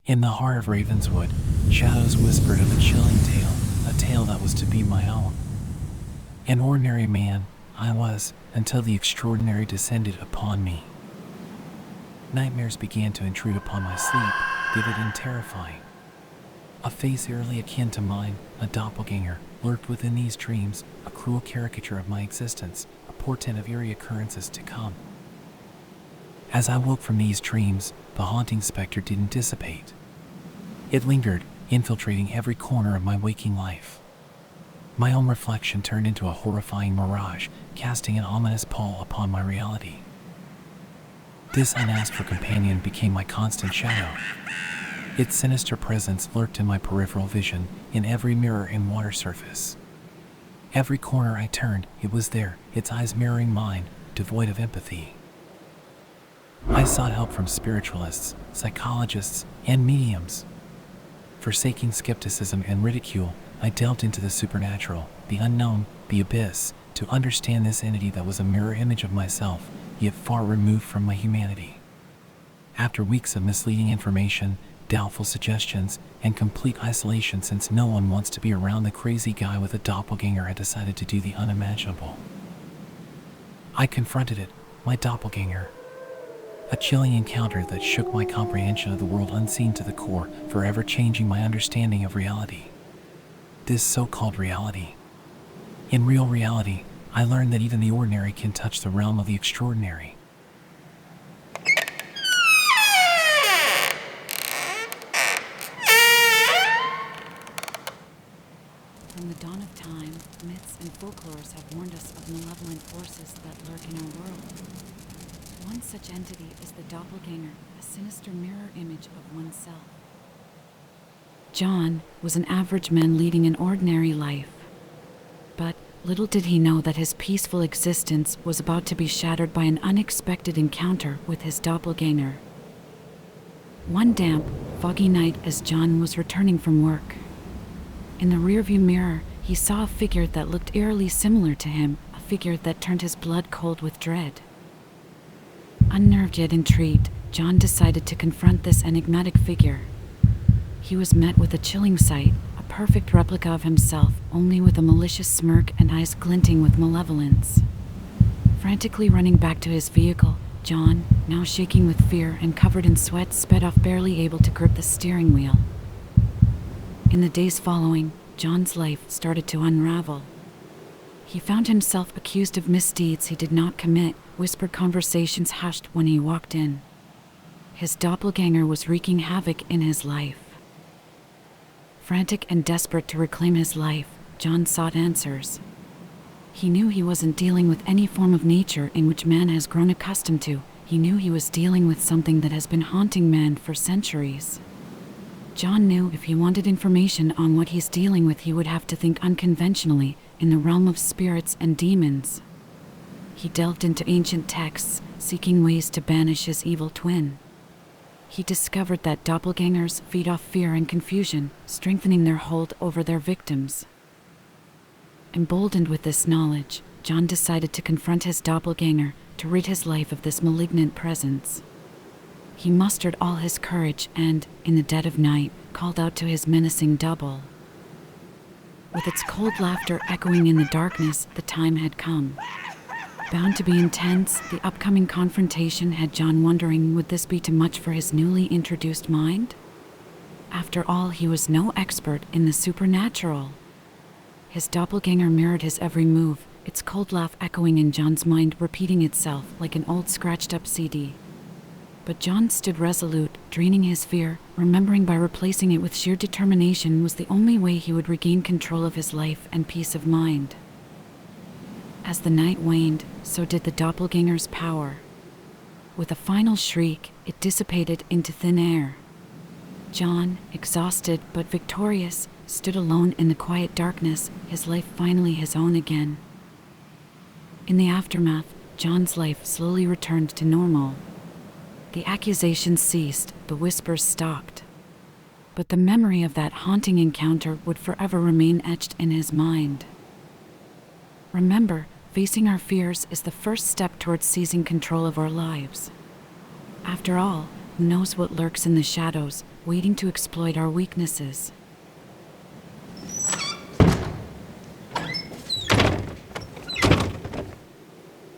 In the heart of Ravenswood, shadows whispered of a chilling tale, a tale that was to be my own. An ordinary man I was, until the extraordinary descended upon me. Nightmares began to intrude upon my sleep, vivid and terrifying. A face eerily akin to mine, a doppelganger, lurked within these dreams, a cruel caricature of my existence, a portent of eerie occurrences to come. As I woke from these dreams, the haunting specter didn't dissipate. It lingered, infiltrating every corner of my waking life. My own reflection turned into a horrifying mirage, casting an ominous pall upon my reality. This unasked-for companion became my constant shadow. Its sinister presence lurked in my peripheral vision, in every mirror and water surface. Every corner I turned, it was there, its eyes mirroring mine, devoid of empathy. I sought help from spiritualists, psychologists, and mediums. Forsaking skepticism and ridicule, I delved into the supernatural, the unknown, the abyss, to understand this entity that was a mirror image of myself, yet far removed from my humanity. After weeks of misleading information, doubtful suggestions, and complete isolation, since no one wants to be around the crazy guy with a doppelganger, I decided to do the unimaginable. I confronted it, my doppelganger. A chilling encounter that shook my comprehension of the world unseen to the core, forever changing my understanding of reality. This so-called reality. In real reality, I learned that even the ordinary can touch the realm of the extraordinary. From the dawn of time, myths and folklores have warned us of malevolent forces that lurk in our world. One such entity is the doppelganger, a sinister mirror image of oneself. John was an average man leading an ordinary life. But little did he know that his peaceful existence was about to be shattered by an unexpected encounter with his doppelganger. One damp, foggy night as John was returning from work. In the rearview mirror, he saw a figure that looked eerily similar to him, a figure that turned his blood cold with dread. Unnerved yet intrigued, John decided to confront this enigmatic figure. He was met with a chilling sight, a perfect replica of himself, only with a malicious smirk and eyes glinting with malevolence. Frantically running back to his vehicle, John, now shaking with fear and covered in sweat, sped off, barely able to grip the steering wheel. In the days following, John's life started to unravel. He found himself accused of misdeeds he did not commit, whispered conversations hushed when he walked in. His doppelganger was wreaking havoc in his life. Frantic and desperate to reclaim his life, John sought answers. He knew he wasn't dealing with any form of nature in which man has grown accustomed to. He knew he was dealing with something that has been haunting man for centuries. John knew if he wanted information on what he's dealing with, he would have to think unconventionally, in the realm of spirits and demons. He delved into ancient texts, seeking ways to banish his evil twin. He discovered that doppelgangers feed off fear and confusion, strengthening their hold over their victims. Emboldened with this knowledge, John decided to confront his doppelganger, to rid his life of this malignant presence. He mustered all his courage and, in the dead of night, called out to his menacing double. With its cold laughter echoing in the darkness, the time had come. Bound to be intense, the upcoming confrontation had John wondering, would this be too much for his newly introduced mind? After all, he was no expert in the supernatural. His doppelganger mirrored his every move, its cold laugh echoing in John's mind, repeating itself like an old scratched-up CD. But John stood resolute, draining his fear, remembering by replacing it with sheer determination was the only way he would regain control of his life and peace of mind. As the night waned, so did the doppelganger's power. With a final shriek, it dissipated into thin air. John, exhausted but victorious, stood alone in the quiet darkness, his life finally his own again. In the aftermath, John's life slowly returned to normal. The accusations ceased, the whispers stopped. But the memory of that haunting encounter would forever remain etched in his mind. Remember, facing our fears is the first step towards seizing control of our lives. After all, who knows what lurks in the shadows, waiting to exploit our weaknesses.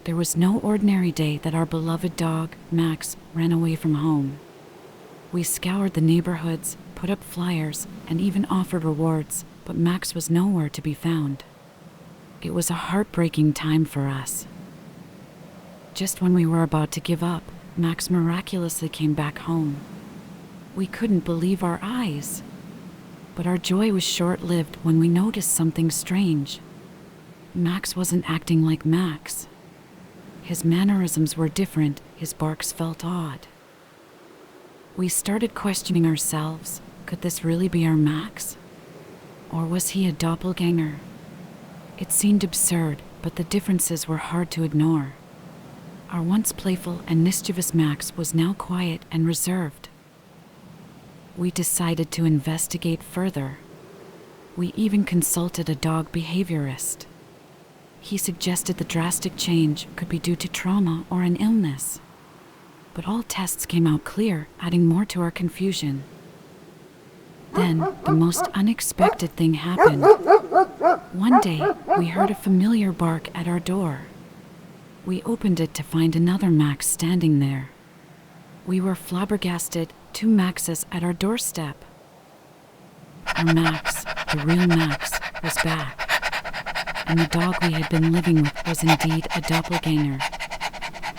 There was no ordinary day that our beloved dog, Max, ran away from home. We scoured the neighborhoods, put up flyers, and even offered rewards, but Max was nowhere to be found. It was a heartbreaking time for us. Just when we were about to give up, Max miraculously came back home. We couldn't believe our eyes. But our joy was short-lived when we noticed something strange. Max wasn't acting like Max. His mannerisms were different, his barks felt odd. We started questioning ourselves. Could this really be our Max? Or was he a doppelganger? It seemed absurd, but the differences were hard to ignore. Our once playful and mischievous Max was now quiet and reserved. We decided to investigate further. We even consulted a dog behaviorist. He suggested the drastic change could be due to trauma or an illness. But all tests came out clear, adding more to our confusion. Then, the most unexpected thing happened. One day, we heard a familiar bark at our door. We opened it to find another Max standing there. We were flabbergasted, 2 Maxes at our doorstep. Our Max, the real Max, was back. And the dog we had been living with was indeed a doppelganger.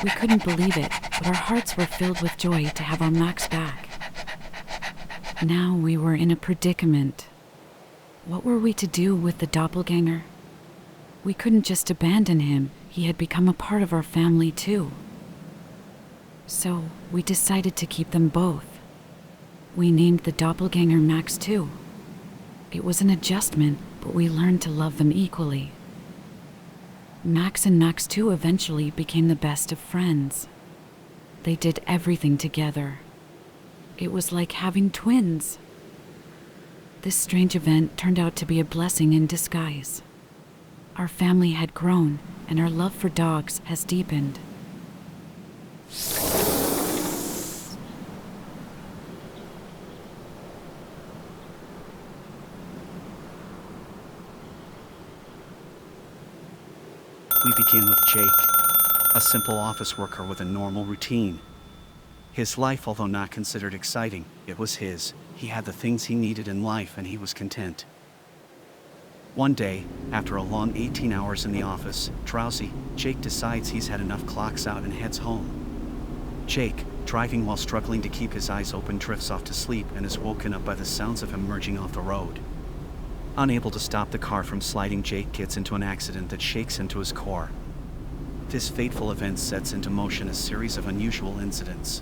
We couldn't believe it, but our hearts were filled with joy to have our Max back. Now we were in a predicament. What were we to do with the doppelganger? We couldn't just abandon him. He had become a part of our family too. So we decided to keep them both. We named the doppelganger Max too. It was an adjustment, but we learned to love them equally. Max and Max 2 eventually became the best of friends. They did everything together. It was like having twins. This strange event turned out to be a blessing in disguise. Our family had grown, and our love for dogs has deepened. We begin with Jake, a simple office worker with a normal routine. His life, although not considered exciting, it was his. He had the things he needed in life and he was content. One day, after a long 18 hours in the office, drowsy, Jake decides he's had enough, clocks out and heads home. Jake, driving while struggling to keep his eyes open, drifts off to sleep and is woken up by the sounds of him merging off the road. Unable to stop the car from sliding, Jake gets into an accident that shakes him to his core. This fateful event sets into motion a series of unusual incidents.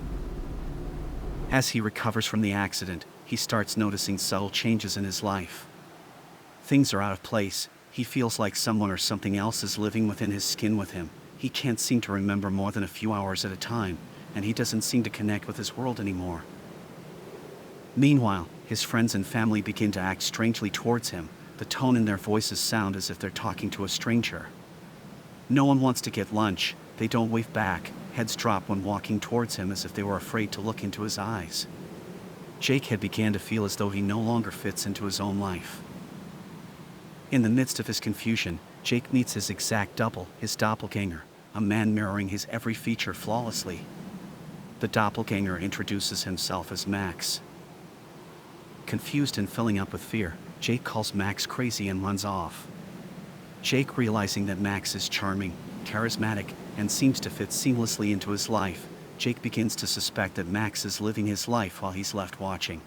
As he recovers from the accident, he starts noticing subtle changes in his life. Things are out of place. He feels like someone or something else is living within his skin with him. He can't seem to remember more than a few hours at a time, and he doesn't seem to connect with his world anymore. Meanwhile, his friends and family begin to act strangely towards him. The tone in their voices sound as if they're talking to a stranger. No one wants to get lunch. They don't wave back. Heads drop when walking towards him as if they were afraid to look into his eyes. Jake had began to feel as though he no longer fits into his own life. In the midst of his confusion, Jake meets his exact double, his doppelganger, a man mirroring his every feature flawlessly. The doppelganger introduces himself as Max. Confused and filling up with fear, Jake calls Max crazy and runs off. Jake, realizing that Max is charming, charismatic, and seems to fit seamlessly into his life, Jake begins to suspect that Max is living his life while he's left watching.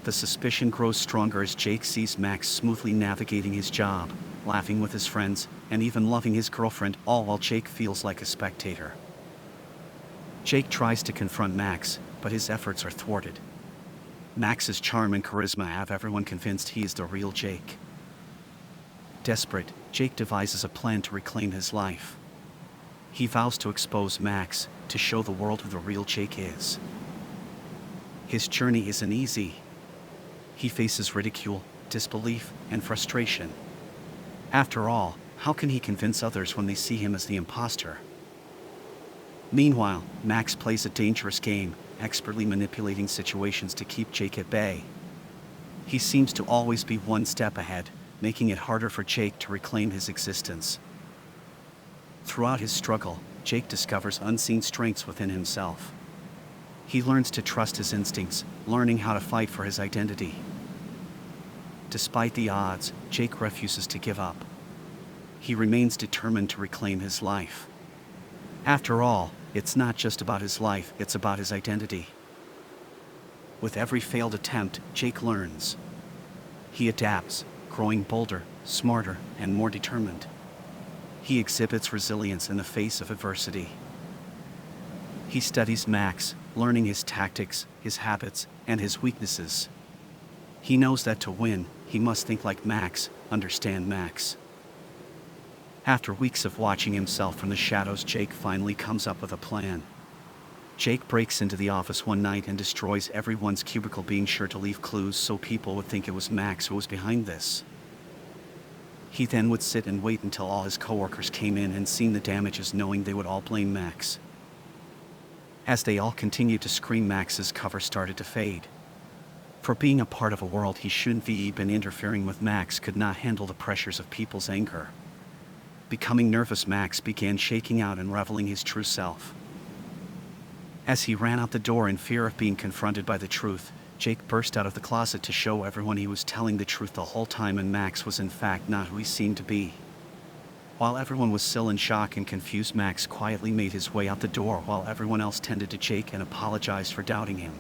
The suspicion grows stronger as Jake sees Max smoothly navigating his job, laughing with his friends, and even loving his girlfriend, all while Jake feels like a spectator. Jake tries to confront Max, but his efforts are thwarted. Max's charm and charisma have everyone convinced he is the real Jake. Desperate, Jake devises a plan to reclaim his life. He vows to expose Max, to show the world who the real Jake is. His journey isn't easy. He faces ridicule, disbelief, and frustration. After all, how can he convince others when they see him as the imposter? Meanwhile, Max plays a dangerous game, expertly manipulating situations to keep Jake at bay. He seems to always be one step ahead, making it harder for Jake to reclaim his existence. Throughout his struggle, Jake discovers unseen strengths within himself. He learns to trust his instincts, learning how to fight for his identity. Despite the odds, Jake refuses to give up. He remains determined to reclaim his life. After all, it's not just about his life, it's about his identity. With every failed attempt, Jake learns. He adapts, growing bolder, smarter, and more determined. He exhibits resilience in the face of adversity. He studies Max, learning his tactics, his habits, and his weaknesses. He knows that to win, he must think like Max, understand Max. After weeks of watching himself from the shadows, Jake finally comes up with a plan. Jake breaks into the office one night and destroys everyone's cubicle, being sure to leave clues so people would think it was Max who was behind this. He then would sit and wait until all his coworkers came in and seen the damages, knowing they would all blame Max. As they all continued to scream, Max's cover started to fade. For being a part of a world he shouldn't be been interfering with, Max could not handle the pressures of people's anger. Becoming nervous, Max began shaking out and revealing his true self. As he ran out the door in fear of being confronted by the truth, Jake burst out of the closet to show everyone he was telling the truth the whole time, and Max was in fact not who he seemed to be. While everyone was still in shock and confused, Max quietly made his way out the door while everyone else tended to Jake and apologized for doubting him.